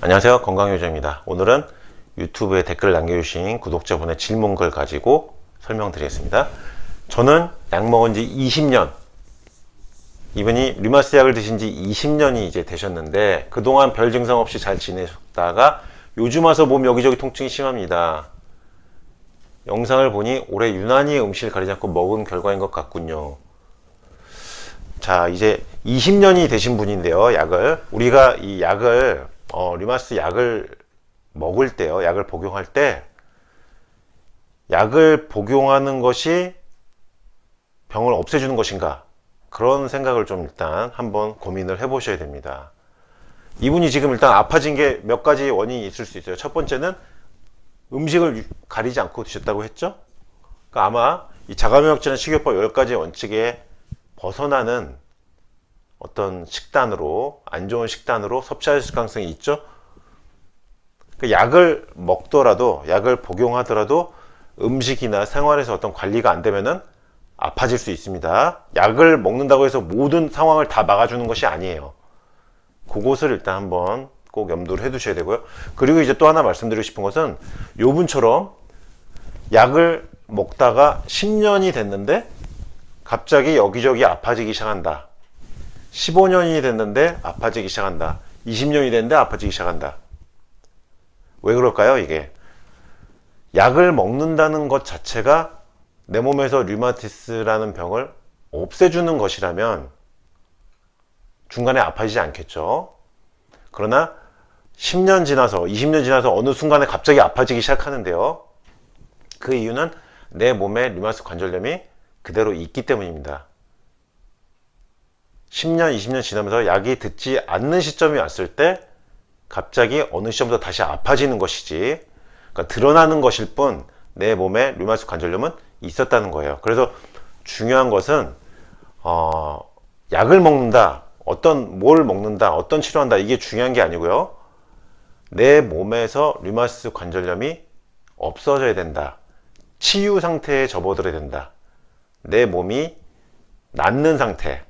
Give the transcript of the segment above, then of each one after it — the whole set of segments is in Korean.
안녕하세요, 건강요정입니다. 오늘은 유튜브에 댓글 남겨주신 구독자분의 질문글 가지고 설명드리겠습니다. 저는 약 먹은 지 20년, 이분이 류마스 약을 드신 지 20년이 이제 되셨는데 그동안 별 증상 없이 잘 지내셨다가 요즘 와서 몸 여기저기 통증이 심합니다. 영상을 보니 올해 유난히 음식을 가리지 않고 먹은 결과인 것 같군요. 자, 이제 20년이 되신 분인데요. 우리가 이 약을 류마스 약을 먹을 때요, 약을 복용할 때 약을 복용하는 것이 병을 없애주는 것인가, 그런 생각을 좀 일단 한번 고민을 해 보셔야 됩니다. 이분이 지금 일단 아파진 게 몇 가지 원인이 있을 수 있어요. 첫 번째는 음식을 가리지 않고 드셨다고 했죠. 그러니까 아마 이 자가면역질환 식이요법 10가지 원칙에 벗어나는 어떤 식단으로, 안 좋은 식단으로 섭취하실 가능성이 있죠. 그 약을 먹더라도, 약을 복용하더라도 음식이나 생활에서 어떤 관리가 안 되면은 아파질 수 있습니다. 약을 먹는다고 해서 모든 상황을 다 막아주는 것이 아니에요. 그것을 일단 한번 꼭 염두를 해 두셔야 되고요. 그리고 이제 또 하나 말씀드리고 싶은 것은, 요분처럼 약을 먹다가 10년이 됐는데 갑자기 여기저기 아파지기 시작한다. 15년이 됐는데 아파지기 시작한다. 20년이 됐는데 아파지기 시작한다. 왜 그럴까요? 이게 약을 먹는다는 것 자체가 내 몸에서 류마티스라는 병을 없애주는 것이라면 중간에 아파지지 않겠죠. 그러나 10년 지나서, 20년 지나서 어느 순간에 갑자기 아파지기 시작하는데요. 그 이유는 내 몸에 류마티스 관절염이 그대로 있기 때문입니다. 10년, 20년 지나면서 약이 듣지 않는 시점이 왔을 때 갑자기 어느 시점부터 다시 아파지는 것이지, 그러니까 드러나는 것일 뿐 내 몸에 류마티스 관절염은 있었다는 거예요. 그래서 중요한 것은 약을 먹는다, 뭘 먹는다, 어떤 치료한다, 이게 중요한 게 아니고요. 내 몸에서 류마티스 관절염이 없어져야 된다. 치유 상태에 접어들어야 된다. 내 몸이 낫는 상태,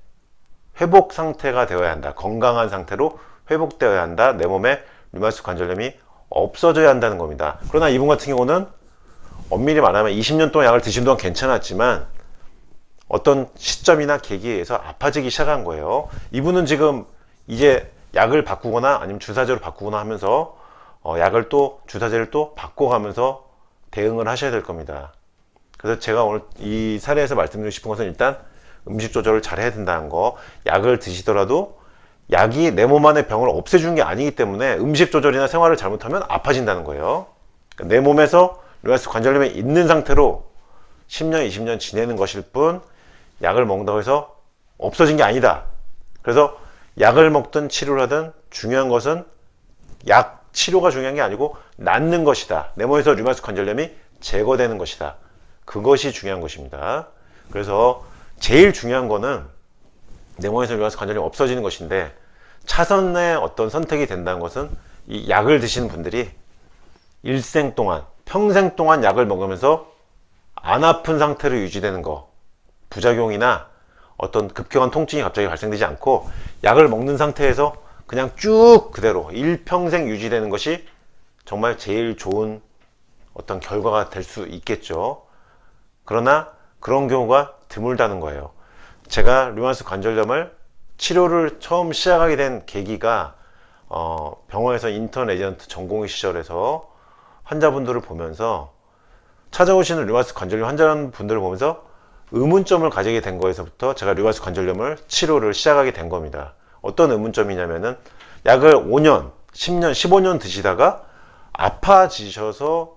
회복 상태가 되어야 한다. 건강한 상태로 회복되어야 한다. 내 몸에 류마티스 관절염이 없어져야 한다는 겁니다. 그러나 이분 같은 경우는 엄밀히 말하면 20년 동안 약을 드신 동안 괜찮았지만 어떤 시점이나 계기에 의해서 아파지기 시작한 거예요. 이분은 지금 이제 약을 바꾸거나 아니면 주사제로 바꾸거나 하면서 약을 또, 주사제를 또 바꿔가면서 대응을 하셔야 될 겁니다. 그래서 제가 오늘 이 사례에서 말씀드리고 싶은 것은, 일단 음식 조절을 잘 해야 된다는 거. 약을 드시더라도 약이 내 몸 안의 병을 없애주는 게 아니기 때문에 음식 조절이나 생활을 잘못하면 아파진다는 거예요. 그러니까 내 몸에서 류마티스 관절염이 있는 상태로 10년, 20년 지내는 것일 뿐 약을 먹는다고 해서 없어진 게 아니다. 그래서 약을 먹든 치료를 하든 중요한 것은 약 치료가 중요한 게 아니고 낫는 것이다. 내 몸에서 류마티스 관절염이 제거되는 것이다. 그것이 중요한 것입니다. 그래서 제일 중요한 거는 내 몸에서 류마티스 관절염이 없어지는 것인데, 차선의 어떤 선택이 된다는 것은 이 약을 드시는 분들이 일생 동안, 평생 동안 약을 먹으면서 안 아픈 상태로 유지되는 거, 부작용이나 어떤 급격한 통증이 갑자기 발생되지 않고 약을 먹는 상태에서 그냥 쭉 그대로 일평생 유지되는 것이 정말 제일 좋은 어떤 결과가 될 수 있겠죠. 그러나 그런 경우가 드물다는 거예요. 제가 류마티스 관절염을 치료를 처음 시작하게 된 계기가 병원에서 인턴 에이전트 전공의 시절에서 환자분들을 보면서, 찾아오시는 류마티스 관절염 환자분들을 보면서 의문점을 가지게 된 거에서부터 제가 류마티스 관절염을 치료를 시작하게 된 겁니다. 어떤 의문점이냐면은, 약을 5년, 10년, 15년 드시다가 아파지셔서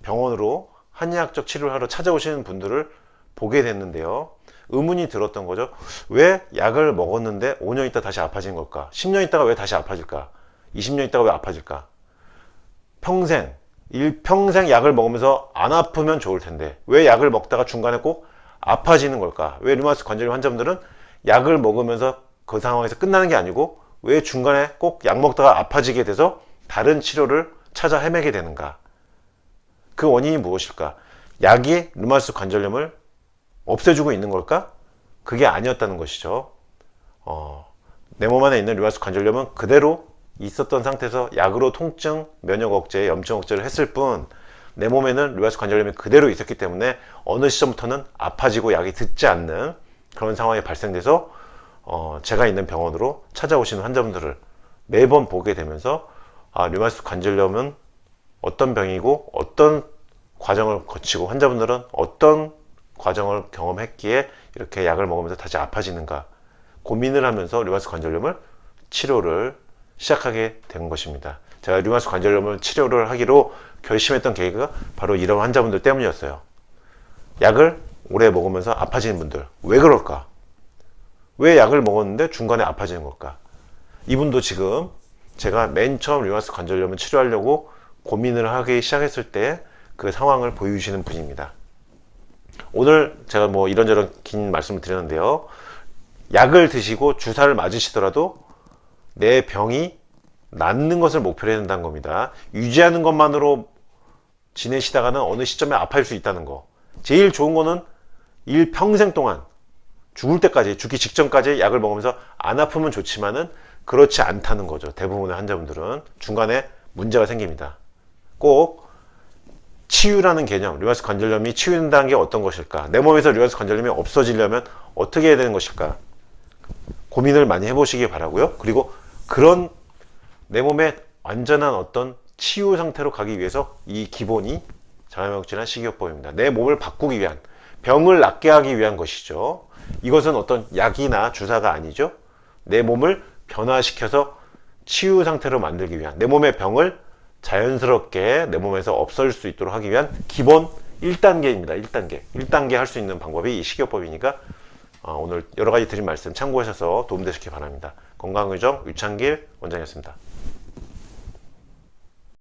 병원으로 한의학적 치료를 하러 찾아오시는 분들을 보게 됐는데요. 의문이 들었던 거죠. 왜 약을 먹었는데 5년 있다 다시 아파진 걸까? 10년 있다가 왜 다시 아파질까? 20년 있다가 왜 아파질까? 일평생 약을 먹으면서 안 아프면 좋을 텐데 왜 약을 먹다가 중간에 꼭 아파지는 걸까? 왜 류마티스 관절염 환자분들은 약을 먹으면서 그 상황에서 끝나는 게 아니고 왜 중간에 꼭 약 먹다가 아파지게 돼서 다른 치료를 찾아 헤매게 되는가? 그 원인이 무엇일까? 약이 류마티스 관절염을 없애주고 있는 걸까? 그게 아니었다는 것이죠. 내 몸 안에 있는 류마티스 관절염은 그대로 있었던 상태에서 약으로 통증, 면역 억제, 염증 억제를 했을 뿐 내 몸에는 류마티스 관절염이 그대로 있었기 때문에 어느 시점부터는 아파지고 약이 듣지 않는 그런 상황이 발생돼서 제가 있는 병원으로 찾아오시는 환자분들을 매번 보게 되면서 류마티스 관절염은 어떤 병이고 어떤 과정을 거치고 환자분들은 어떤 과정을 경험했기에 이렇게 약을 먹으면서 다시 아파지는가 고민을 하면서 류마티스 관절염을 치료를 시작하게 된 것입니다. 제가 류마티스 관절염을 치료를 하기로 결심했던 계기가 바로 이런 환자분들 때문이었어요. 약을 오래 먹으면서 아파지는 분들, 왜 그럴까? 왜 약을 먹었는데 중간에 아파지는 걸까? 이분도 지금 제가 맨 처음 류마티스 관절염을 치료하려고 고민을 하기 시작했을 때 그 상황을 보여주시는 분입니다. 오늘 제가 뭐 이런저런 긴 말씀을 드렸는데요. 약을 드시고 주사를 맞으시더라도 내 병이 낫는 것을 목표로 해야 된다는 겁니다. 유지하는 것만으로 지내시다가는 어느 시점에 아파질 수 있다는 거. 제일 좋은 거는 일평생 동안 죽을 때까지, 죽기 직전까지 약을 먹으면서 안 아프면 좋지만은 그렇지 않다는 거죠. 대부분의 환자분들은 중간에 문제가 생깁니다. 꼭 치유라는 개념, 류마티스 관절염이 치유된다는 게 어떤 것일까? 내 몸에서 류마티스 관절염이 없어지려면 어떻게 해야 되는 것일까? 고민을 많이 해보시기 바라고요. 그리고 그런 내 몸의 완전한 어떤 치유 상태로 가기 위해서 이 기본이 장염역질환 식이요법입니다. 내 몸을 바꾸기 위한, 병을 낫게 하기 위한 것이죠. 이것은 어떤 약이나 주사가 아니죠. 내 몸을 변화시켜서 치유 상태로 만들기 위한, 내 몸의 병을 자연스럽게 내 몸에서 없어질 수 있도록 하기 위한 기본 1단계입니다. 1단계 할 수 있는 방법이 이 식이요법이니까 오늘 여러 가지 드린 말씀 참고하셔서 도움되시기 바랍니다. 건강의정 유창길 원장이었습니다.